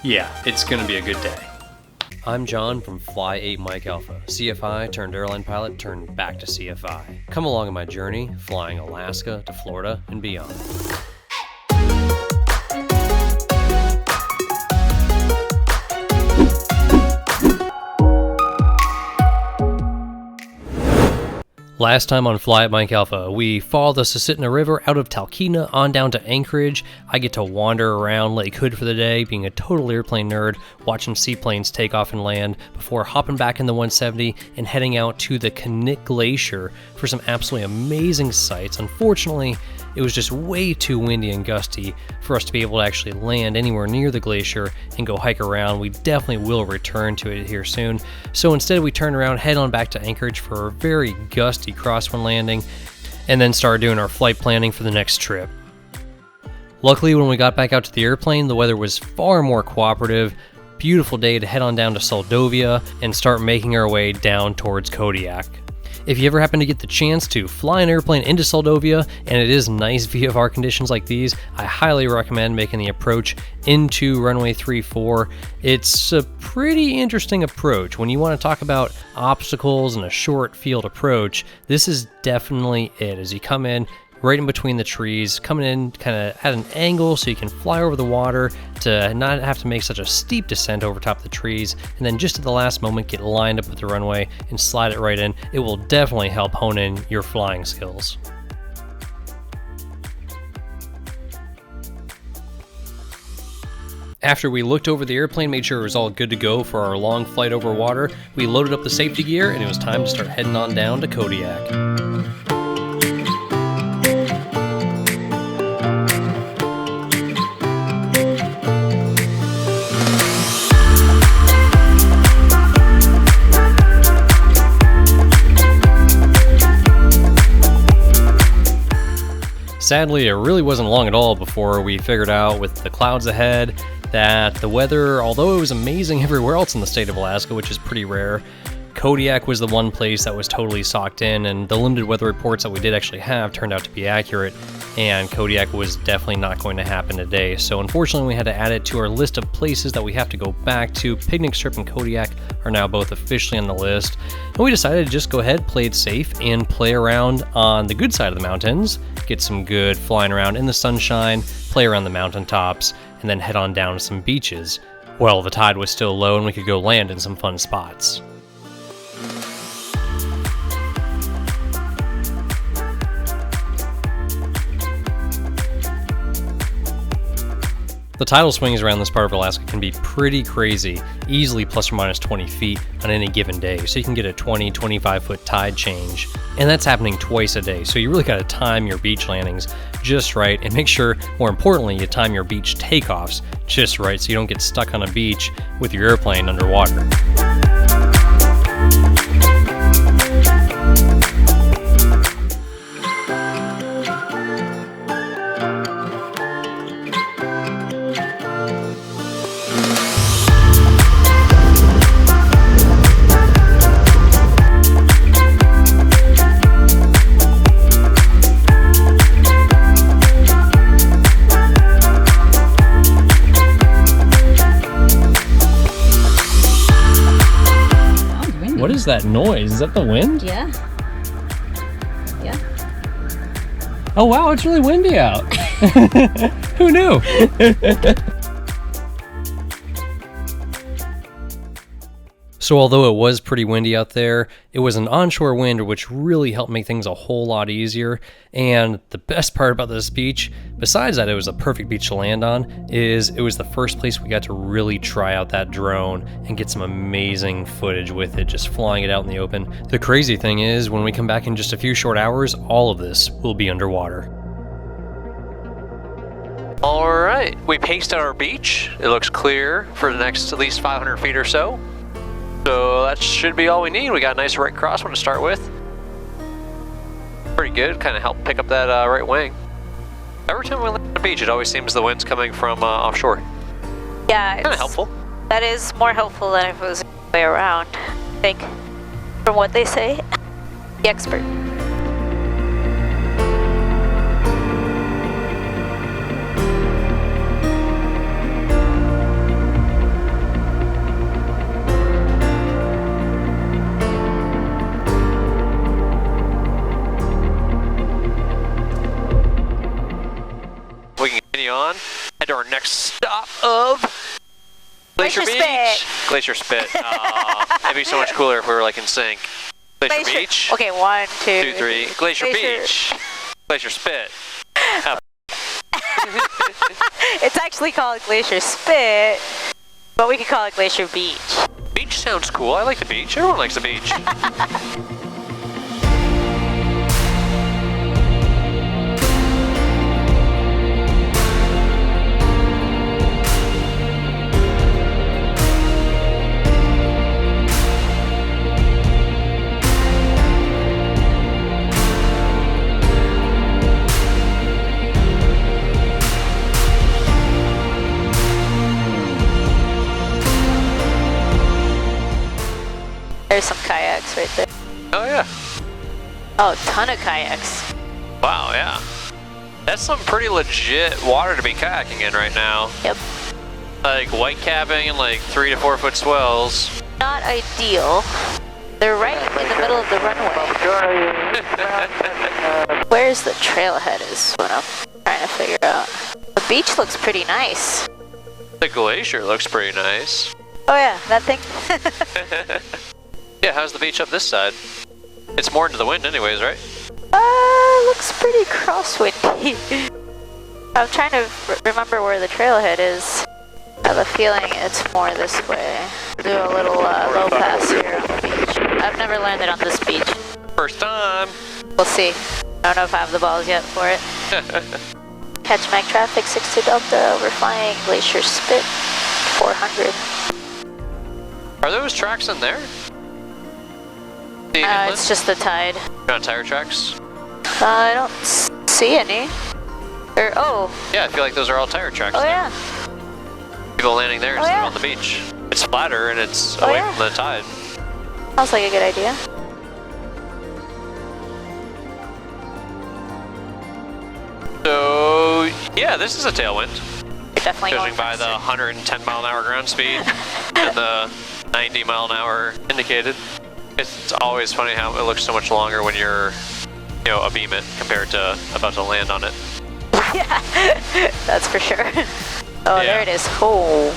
Yeah, it's gonna be a good day. I'm John from Fly 8 Mike Alpha, CFI turned airline pilot turned back to CFI. Come along on my journey, flying Alaska to Florida and beyond. Last time on Fly at Mike Alpha, we followed the Cessna River out of Talkeetna on down to Anchorage. I get to wander around Lake Hood for the day, being a total airplane nerd, watching seaplanes take off and land before hopping back in the 170 and heading out to the Glacier for some absolutely amazing sights. Unfortunately, it was just way too windy and gusty for us to be able to actually land anywhere near the glacier and go hike around. We definitely will return to it here soon. So instead we turned around, head on back to Anchorage for a very gusty crosswind landing, and then started doing our flight planning for the next trip. Luckily, when we got back out to the airplane, the weather was far more cooperative. Beautiful day to head on down to Seldovia and start making our way down towards Kodiak. If you ever happen to get the chance to fly an airplane into Seldovia, and it is nice VFR conditions like these, I highly recommend making the approach into runway 34. It's a pretty interesting approach. When you want to talk about obstacles and a short field approach, this is definitely it. As you come in, right in between the trees, coming in kind of at an angle so you can fly over the water to not have to make such a steep descent over top of the trees, and then just at the last moment get lined up with the runway and slide it right in. It will definitely help hone in your flying skills. After we looked over the airplane, made sure it was all good to go for our long flight over water, we loaded up the safety gear and it was time to start heading on down to Kodiak. Sadly, it really wasn't long at all before we figured out with the clouds ahead that the weather, although it was amazing everywhere else in the state of Alaska, which is pretty rare, Kodiak was the one place that was totally socked in, and the limited weather reports that we did actually have turned out to be accurate, and Kodiak was definitely not going to happen today. So unfortunately, we had to add it to our list of places that we have to go back to. Picnic Strip and Kodiak are now both officially on the list, and we decided to just go ahead, play it safe, and play around on the good side of the mountains, get some good flying around in the sunshine, play around the mountaintops, and then head on down to some beaches. Well, the tide was still low and we could go land in some fun spots. The tidal swings around this part of Alaska can be pretty crazy, easily plus or minus 20 feet on any given day, so you can get a 20-25 foot tide change, and that's happening twice a day, so you really got to time your beach landings just right, and make sure, more importantly, you time your beach takeoffs just right so you don't get stuck on a beach with your airplane underwater. What is that noise? Is that the wind? Yeah. Yeah. Oh wow, it's really windy out. Who knew? So although it was pretty windy out there, it was an onshore wind which really helped make things a whole lot easier. And the best part about this beach, besides that it was a perfect beach to land on, is it was the first place we got to really try out that drone and get some amazing footage with it, just flying it out in the open. The crazy thing is, when we come back in just a few short hours, all of this will be underwater. Alright, we paced out our beach. It looks clear for the next at least 500 feet or so. So that should be all we need. We got a nice right crosswind to start with. Pretty good, kind of helped pick up that right wing. Every time we land on the beach, it always seems the wind's coming from offshore. Yeah, Kind of helpful. That is more helpful than if it was the way around, I think, from what they say. The expert. our next stop of Glacier Glacier Beach. Spit. Glacier Spit. It'd be so much cooler if we were like in sync. Glacier Beach. Okay, 1, 2, 2, 3. Glacier Beach. Glacier Spit. It's actually called Glacier Spit, but we could call it Glacier Beach. Beach sounds cool. I like the beach. Everyone likes the beach. There's some kayaks right there. Oh, yeah. Oh, ton of kayaks. Wow, yeah. That's some pretty legit water to be kayaking in right now. Yep. Like white capping and like 3 to 4 foot swells. Not ideal. They're right in the middle of the runway. Where's the trailhead is what I'm trying to figure out. The beach looks pretty nice. The glacier looks pretty nice. Oh yeah, that thing. Yeah, how's the beach up this side? It's more into the wind anyways, right? Looks pretty crosswindy. I'm trying to remember where the trailhead is. I have a feeling it's more this way. Do a little low pass here on the beach. I've never learned it on this beach. First time. We'll see. I don't know if I have the balls yet for it. Catch Mac traffic 62 Delta overflying Glacier Spit 400. Are those tracks in there? It's just the tide. On tire tracks? I don't see any. Oh. Yeah, I feel like those are all tire tracks. Oh there. yeah. People landing there instead yeah. of on the beach. It's flatter and it's Oh, away yeah. from the tide. Sounds like a good idea. So, yeah, this is a tailwind. You're definitely Judging by the faster. 110 mile an hour ground speed and the 90 mile an hour indicated. It's always funny how it looks so much longer when you're, abeam it compared to about to land on it. Yeah, that's for sure. Oh, Yeah. there it is. Oh.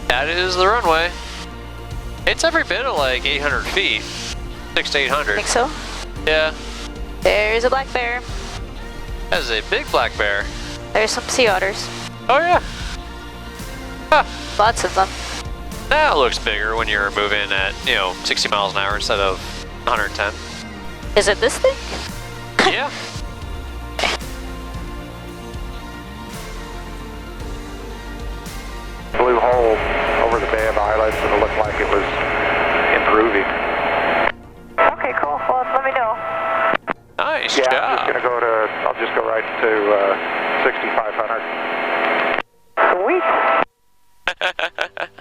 That is the runway. It's every bit of like 800 feet. 6 to 800. Think so? Yeah. There's a black bear. That is a big black bear. There's some sea otters. Oh yeah. Huh. Lots of them. That looks bigger when you're moving at, 60 miles an hour instead of 110. Is it this thing? Yeah. Blue hole over the Bay of Islands, and it looked like it was improving. Okay, cool. Well, let me know. Nice Yeah, job. I'll just go right to 6,500. Sweet.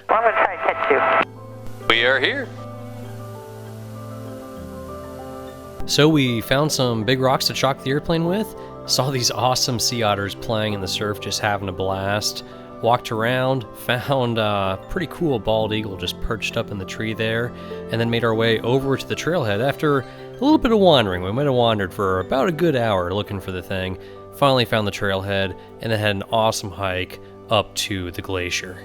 Well, I'm going to try and catch you. We are here. So we found some big rocks to chalk the airplane with, saw these awesome sea otters playing in the surf, just having a blast, walked around, found a pretty cool bald eagle just perched up in the tree there, and then made our way over to the trailhead after a little bit of wandering. We might have wandered for about a good hour looking for the thing, finally found the trailhead, and then had an awesome hike up to the glacier.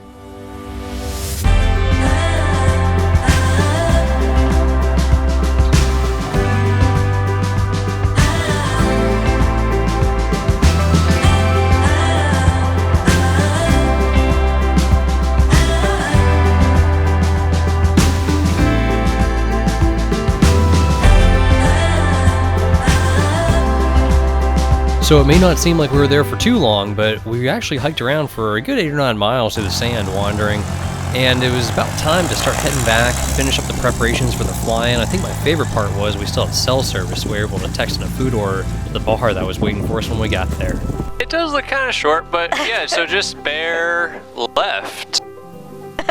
So it may not seem like we were there for too long, but we actually hiked around for a good 8 or 9 miles through the sand wandering, and it was about time to start heading back, finish up the preparations for the fly-in. I think my favorite part was we still had cell service. We were able to text in a food order to the bar that was waiting for us when we got there. It does look kind of short, but yeah, so just bear left.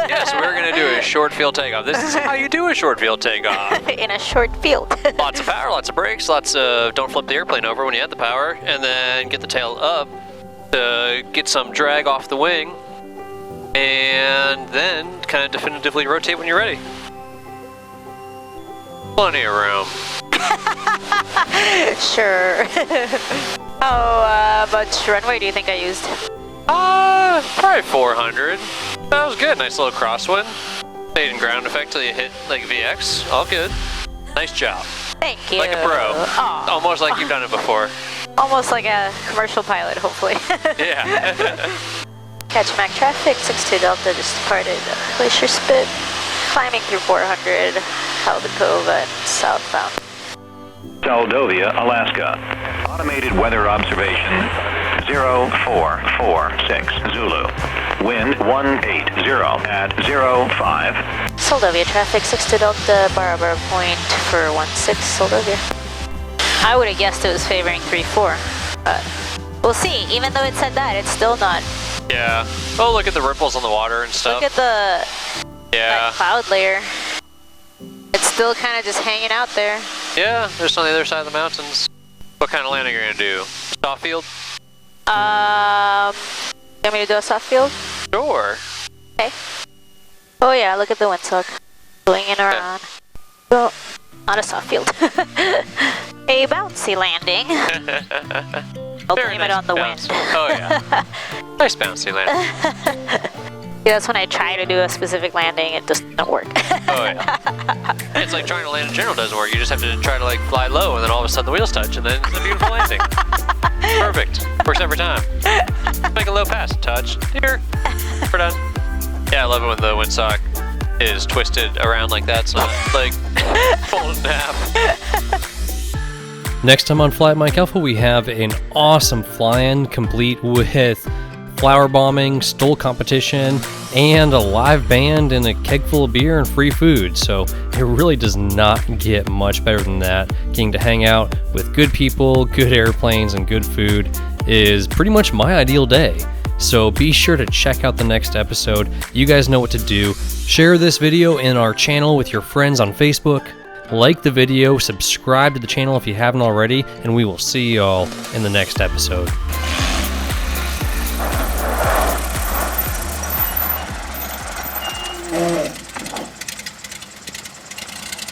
Yeah, so we're going to do a short field takeoff. This is how you do a short field takeoff. In a short field. Lots of power, lots of brakes, lots of don't flip the airplane over when you have the power, and then get the tail up to get some drag off the wing, and then kind of definitively rotate when you're ready. Plenty of room. Sure. How much runway do you think I used? Probably 400. That was good. Nice little crosswind. Stayed in ground effect till you hit like VX. All good. Nice job. Thank you. Like a pro. Aw. Almost like you've done it before. Almost like a commercial pilot, hopefully. Yeah. Catch Mac traffic, 62 Delta just departed Glacier Spit. Climbing through 400, held the cove and southbound. Seldovia, Alaska. Automated weather observation 0446 Zulu. Wind 180 at 05. Seldovia traffic, 62 Delta, Barbara Point for 16 Seldovia. I would have guessed it was favoring 3-4, but we'll see. Even though it said that, it's still not. Yeah. Oh, look at the ripples on the water and stuff. Look at the Yeah. that cloud layer. It's still kind of just hanging out there. Yeah, just on the other side of the mountains. What kind of landing are you gonna do? Soft field? You want me to do a soft field? Sure. Okay. Oh yeah, look at the windsock. Swinging around. Oh, not a soft field. A bouncy landing. I'll Very blame nice it on the bounce. wind. Oh yeah. Nice bouncy landing. Yeah, that's when I try to do a specific landing, it just doesn't work. Oh yeah. It's like trying to land in general doesn't work. You just have to try to like fly low and then all of a sudden the wheels touch and then it's a beautiful landing. Perfect. Works every time. Make a low pass. Touch. Here. We're done. Yeah, I love it when the windsock is twisted around like that. It's not like folded in half. Next time on Flight Mike Alpha, we have an awesome fly-in complete with flower bombing, stole competition, and a live band and a keg full of beer and free food. So it really does not get much better than that. Getting to hang out with good people, good airplanes, and good food is pretty much my ideal day. So be sure to check out the next episode. You guys know what to do. Share this video in our channel with your friends on Facebook. Like the video, subscribe to the channel if you haven't already, and we will see y'all in the next episode.